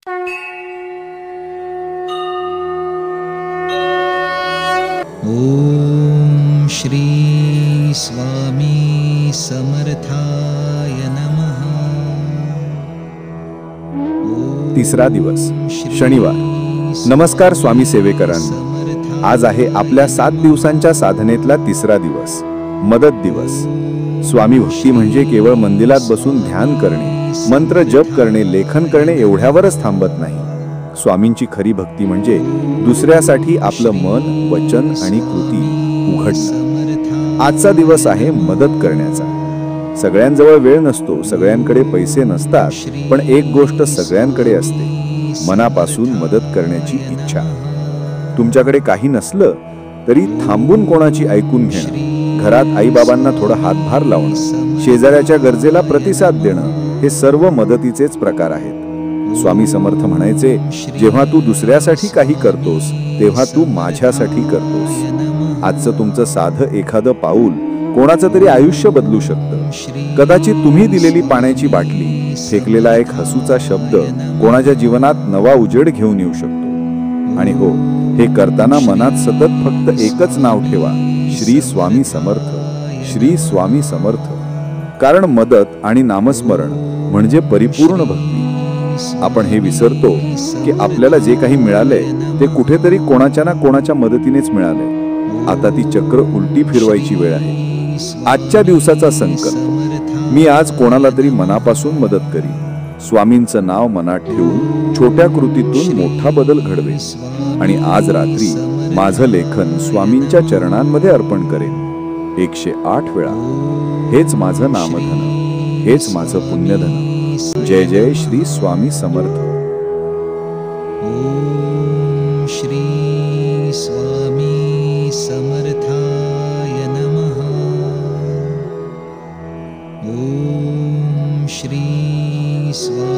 ओम श्री स्वामी समर्थाय नमः। तिसरा दिवस शनिवार। नमस्कार स्वामी सेवेकरांनो, आज आहे आपल्या 7 दिवसांच्या साधनेतला तिसरा दिवस, मदत दिवस। स्वामी भक्ती म्हणजे केवळ मंदिरात बसून ध्यान करणे, मंत्र जप करणे, लेखन करणे एवढ्यावरच थांबत नाही। स्वामींची खरी भक्ती म्हणजे दुसऱ्यासाठी आपलं मन, वचन आणि कृती उघडणं। आजचा दिवस आहे मदत करण्याचा। सगळ्यांजवळ वेळ नसतो, सगळ्यांकडे पैसे नसतात, पण एक गोष्ट सगळ्यांकडे असते, मनापासून मदत करण्याची इच्छा। तुमच्याकडे काही नसलं तरी थांबून कोणाची ऐकून घेणं, घरात आईबाबांना थोडा हातभार लावणं, शेजाऱ्याच्या गरजेला प्रतिसाद देणं, हे सर्व मदतीचेच प्रकार आहेत। स्वामी समर्थ म्हणायचे, जेव्हा तू दुसऱ्यासाठी काही करतोस तेव्हा तू माझ्यासाठी करतोस। आजचं तुमचं साधं एखादं पाऊल कोणाचं तरी आयुष्य बदलू शकतं। कदाचित तुम्ही दिलेली पाण्याची बाटली, फेकलेला एक हसूचा शब्द कोणाच्या जीवनात नवा उजेड घेऊन येऊ शकतो। आणि हो, हे करताना मनात सतत फक्त एकच नाव ठेवा, श्री स्वामी समर्थ, श्री स्वामी समर्थ। कारण मदत आणि नामस्मरण म्हणजे परिपूर्ण भक्ती। आपण हे विसरतो की आपल्याला जे काही मिळालंय ते कुठेतरी कोणाच्या ना कोणाच्या मदतीनेच मिळालंय। आता ती चक्र उलटी फिरवायची वेळ आहे। आजच्या दिवसाचा संकल्प, मी आज कोणाला तरी मनापासून मदत करीन। स्वामींचं नाव मनात ठेवून छोट्या कृतीतून मोठा बदल घडवेन। आणि आज रात्री माझं लेखन स्वामींच्या चरणांमध्ये अर्पण करेन 108 वेळा। हेच माझं नामधन, हेच माझं पुण्यधन। जय जय श्री स्वामी समर्थ। ओम श्री स्वामी समर्थाय नमः। ओम श्री स्वामी